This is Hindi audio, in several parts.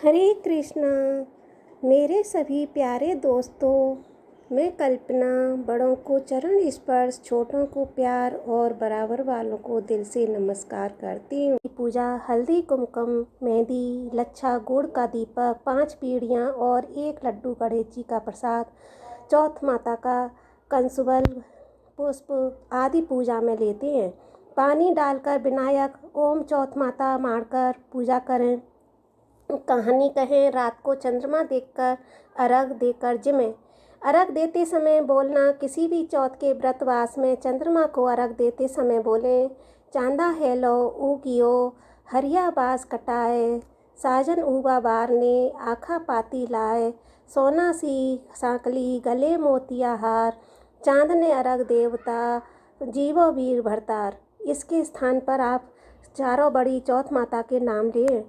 हरे कृष्णा। मेरे सभी प्यारे दोस्तों, मैं कल्पना बड़ों को चरण स्पर्श, छोटों को प्यार और बराबर वालों को दिल से नमस्कार करती हूँ। पूजा हल्दी कुमकुम मेहंदी लच्छा गुड़ का दीपक 5 पीढ़ियाँ और 1 लड्डू गणेश जी का प्रसाद, चौथ माता का कंसुबल पुष्प आदि पूजा में लेते हैं। पानी डालकर विनायक ओम चौथ माता मारकर पूजा करें। कहानी कहें, रात को चंद्रमा देखकर अर्घ देकर जिमें। अर्घ देते समय बोलना, किसी भी चौथ के व्रतवास में चंद्रमा को अर्घ देते समय बोलें, चांदा है लो उगियो हरिया बास कटाए, साजन उबा बार ने आखा पाती लाए, सोना सी सांकली गले मोतिया हार, चांद ने अर्घ देवता जीवो वीर भरतार। इसके स्थान पर आप चारों बड़ी चौथ माता के नाम लें।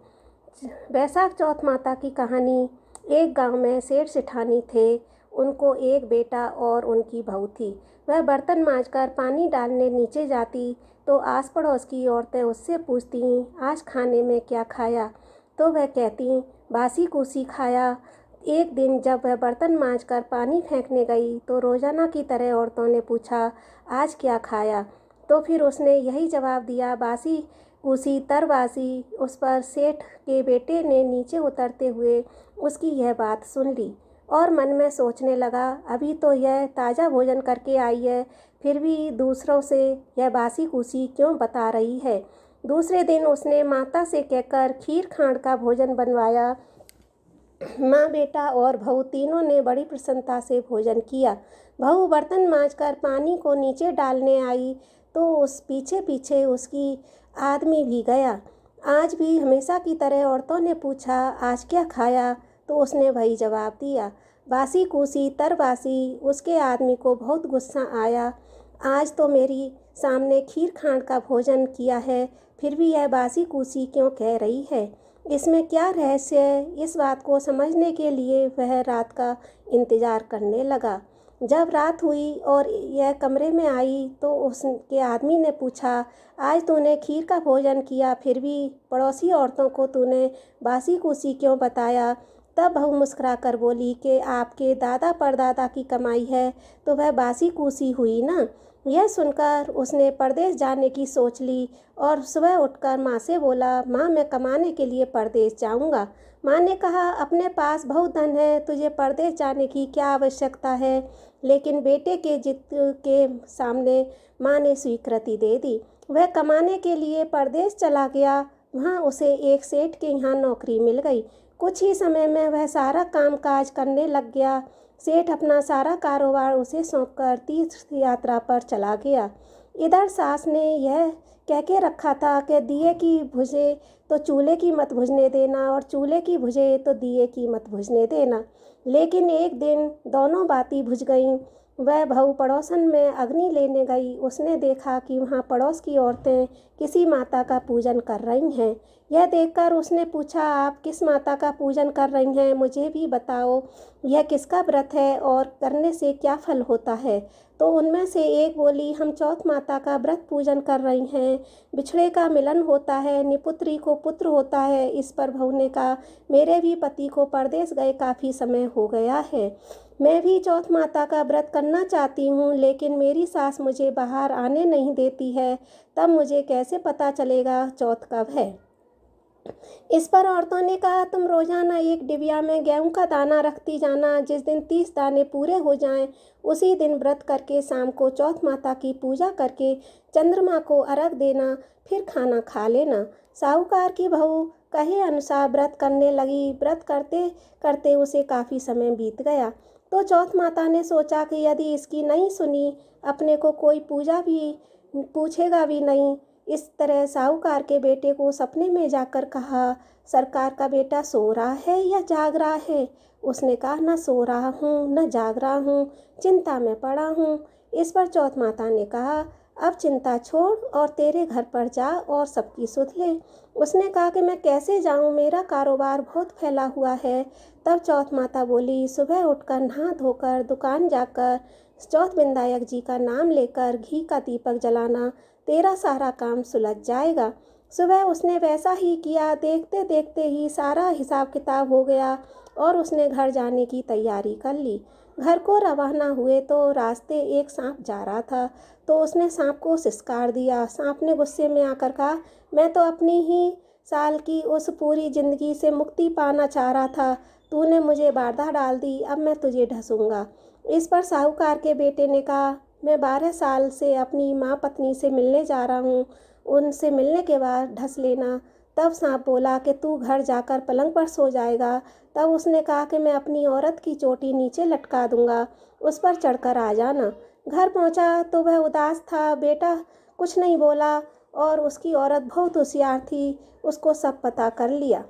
वैशाख चौथ माता की कहानी। एक गांव में सेठ सेठानी थे। उनको एक बेटा और उनकी बहू थी। वह बर्तन मांजकर पानी डालने नीचे जाती तो आस पड़ोस की औरतें उससे पूछती, आज खाने में क्या खाया? तो वह कहती, बासी कुसी खाया। एक दिन जब वह बर्तन मांजकर पानी फेंकने गई तो रोजाना की तरह औरतों ने पूछा, आज क्या खाया? तो फिर उसने यही जवाब दिया, बासी उसी तरवासी। उस पर सेठ के बेटे ने नीचे उतरते हुए उसकी यह बात सुन ली और मन में सोचने लगा, अभी तो यह ताज़ा भोजन करके आई है, फिर भी दूसरों से यह बासी कुसी क्यों बता रही है। दूसरे दिन उसने माता से कहकर खीर खांड का भोजन बनवाया। माँ बेटा और बहू तीनों ने बड़ी प्रसन्नता से भोजन किया। बहू बर्तन मांजकर पानी को नीचे डालने आई तो उस पीछे पीछे उसकी आदमी भी गया। आज भी हमेशा की तरह औरतों ने पूछा, आज क्या खाया? तो उसने वही जवाब दिया, बासी कुसी तरवासी। उसके आदमी को बहुत गुस्सा आया, आज तो मेरी सामने खीर खांड का भोजन किया है, फिर भी यह बासी कुसी क्यों कह रही है? इसमें क्या रहस्य है? इस बात को समझने के लिए वह रात का इंतज़ार करने लगा। जब रात हुई और यह कमरे में आई तो उसके आदमी ने पूछा, आज तूने खीर का भोजन किया, फिर भी पड़ोसी औरतों को तूने बासी कुसी क्यों बताया? तब बहू मुस्कुरा कर बोली कि आपके दादा परदादा की कमाई है तो वह बासी कुसी हुई ना। यह सुनकर उसने परदेश जाने की सोच ली और सुबह उठकर माँ से बोला, माँ मैं कमाने के लिए परदेश जाऊँगा। माँ ने कहा, अपने पास बहुत धन है, तुझे परदेश जाने की क्या आवश्यकता है? लेकिन बेटे के जिद के सामने माँ ने स्वीकृति दे दी। वह कमाने के लिए परदेश चला गया। वहाँ उसे एक सेठ के यहाँ नौकरी मिल गई। कुछ ही समय में वह सारा काम काज करने लग गया। सेठ अपना सारा कारोबार उसे सौंपकर तीर्थ यात्रा पर चला गया। इधर सास ने यह कह के रखा था कि दिए की बुझे तो चूल्हे की मत बुझने देना और चूल्हे की बुझे तो दिए की मत बुझने देना। लेकिन एक दिन दोनों बातें बुझ गईं। वह बहू पड़ोसन में अग्नि लेने गई। उसने देखा कि वहाँ पड़ोस की औरतें किसी माता का पूजन कर रही हैं। यह देखकर उसने पूछा, आप किस माता का पूजन कर रही हैं? मुझे भी बताओ, यह किसका व्रत है और करने से क्या फल होता है? तो उनमें से एक बोली, हम चौथ माता का व्रत पूजन कर रही हैं। बिछड़े का मिलन होता है, निपुत्री को पुत्र होता है। इस पर बहू ने कहा, मेरे भी पति को परदेश गए काफ़ी समय हो गया है। मैं भी चौथ माता का व्रत करना चाहती हूँ, लेकिन मेरी सास मुझे बाहर आने नहीं देती है। तब मुझे कैसे पता चलेगा चौथ कब है? इस पर औरतों ने कहा, तुम रोजाना एक डिबिया में गेहूं का दाना रखती जाना। जिस दिन 30 दाने पूरे हो जाएं, उसी दिन व्रत करके शाम को चौथ माता की पूजा करके चंद्रमा को अर्घ देना, फिर खाना खा लेना। साहूकार की बहू कहे अनुसार व्रत करने लगी। व्रत करते करते उसे काफ़ी समय बीत गया तो चौथ माता ने सोचा कि यदि इसकी नहीं सुनी, अपने को कोई पूछेगा भी नहीं। इस तरह साहूकार के बेटे को सपने में जाकर कहा, सरकार का बेटा सो रहा है या जाग रहा है? उसने कहा, न सो रहा हूँ न जाग रहा हूँ, चिंता में पड़ा हूँ। इस पर चौथ माता ने कहा, अब चिंता छोड़ और तेरे घर पर जा और सबकी सुध ले। उसने कहा कि मैं कैसे जाऊँ, मेरा कारोबार बहुत फैला हुआ है। तब चौथ माता बोली, सुबह उठकर नहा धोकर दुकान जाकर चौथ विनायक जी का नाम लेकर घी का दीपक जलाना, तेरा सारा काम सुलझ जाएगा। सुबह उसने वैसा ही किया। देखते देखते ही सारा हिसाब किताब हो गया और उसने घर जाने की तैयारी कर ली। घर को रवाना हुए तो रास्ते एक सांप जा रहा था, तो उसने सांप को सिसकार दिया। सांप ने गुस्से में आकर कहा, मैं तो अपनी ही साल की उस पूरी ज़िंदगी से मुक्ति पाना चाह रहा था, तूने मुझे बाधा डाल दी, अब मैं तुझे ढसूंगा। इस पर साहूकार के बेटे ने कहा, मैं 12 साल से अपनी माँ पत्नी से मिलने जा रहा हूँ, उनसे मिलने के बाद ढस लेना। तब सांप बोला कि तू घर जाकर पलंग पर सो जाएगा। तब उसने कहा कि मैं अपनी औरत की चोटी नीचे लटका दूंगा, उस पर चढ़कर आ जाना। घर पहुंचा तो वह उदास था। बेटा कुछ नहीं बोला और उसकी औरत बहुत होशियार थी, उसको सब पता कर लिया।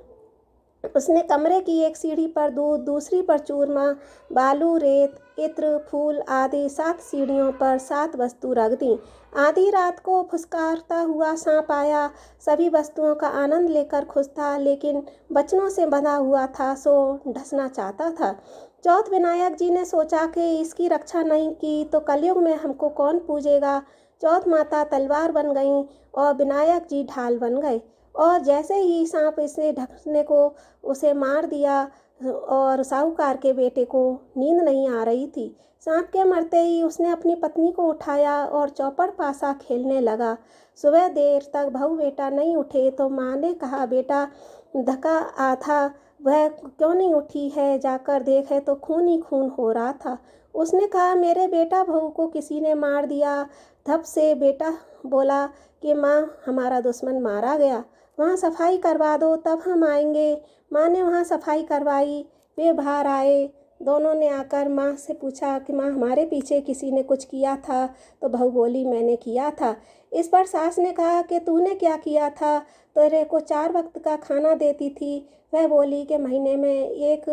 उसने कमरे की एक सीढ़ी पर दूध, दूसरी पर चूरमा, बालू, रेत, इत्र, फूल आदि 7 सीढ़ियों पर 7 वस्तु रख दी। आधी रात को फुसकारता हुआ सांप आया। सभी वस्तुओं का आनंद लेकर खुश था, लेकिन बचनों से बंधा हुआ था, सो ढसना चाहता था। चौथ विनायक जी ने सोचा कि इसकी रक्षा नहीं की तो कलयुग में हमको कौन पूजेगा। चौथ माता तलवार बन गईं और विनायक जी ढाल बन गए, और जैसे ही सांप इसे ढकने को उसे मार दिया। और साहूकार के बेटे को नींद नहीं आ रही थी। सांप के मरते ही उसने अपनी पत्नी को उठाया और चौपड़ पासा खेलने लगा। सुबह देर तक बहू बेटा नहीं उठे तो माँ ने कहा, बेटा धक्का आ था, वह क्यों नहीं उठी है, जाकर देखे तो खून ही खून हो रहा था। उसने कहा, मेरे बेटा बहू को किसी ने मार दिया। धप से बेटा बोला कि माँ हमारा दुश्मन मारा गया, वहाँ सफाई करवा दो तब हम आएंगे। माँ ने वहाँ सफाई करवाई। वे बाहर आए। दोनों ने आकर माँ से पूछा कि माँ हमारे पीछे किसी ने कुछ किया था। तो बहू बोली, मैंने किया था। इस पर सास ने कहा कि तूने क्या किया था, तेरे को 4 वक्त का खाना देती थी। वह बोली कि महीने में एक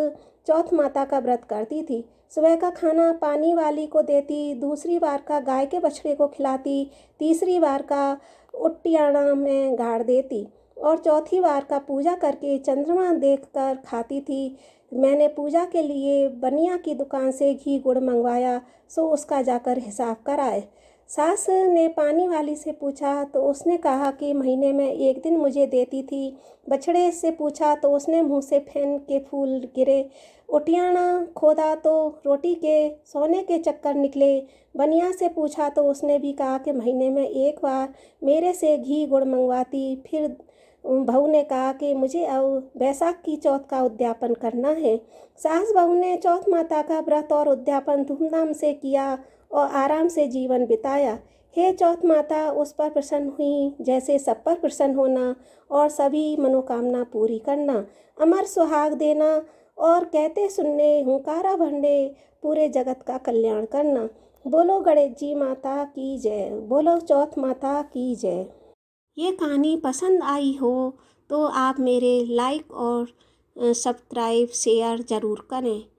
चौथ माता का व्रत करती थी। सुबह का खाना पानी वाली को देती, दूसरी बार का गाय के बछड़े को खिलाती, तीसरी बार का उट्टियाना में गाड़ देती और चौथी बार का पूजा करके चंद्रमा देखकर खाती थी। मैंने पूजा के लिए बनिया की दुकान से घी गुड़ मंगवाया, सो उसका जाकर हिसाब कराए। सास ने पानी वाली से पूछा तो उसने कहा कि महीने में एक दिन मुझे देती थी। बछड़े से पूछा तो उसने मुंह से फेन के फूल गिरे। उटियाना खोदा तो रोटी के सोने के चक्कर निकले। बनिया से पूछा तो उसने भी कहा कि महीने में एक बार मेरे से घी गुड़ मंगवाती। फिर बहू ने कहा कि मुझे अब बैसाख की चौथ का उद्यापन करना है। सास बहू ने चौथ माता का व्रत और उद्यापन धूमधाम से किया और आराम से जीवन बिताया। हे चौथ माता, उस पर प्रसन्न हुई जैसे सब पर प्रसन्न होना और सभी मनोकामना पूरी करना, अमर सुहाग देना और कहते सुनने हुंकारा भरने पूरे जगत का कल्याण करना। बोलो गणेश जी माता की जय, बोलो चौथ माता की जय। ये कहानी पसंद आई हो तो आप मेरे लाइक और सब्सक्राइब शेयर ज़रूर करें।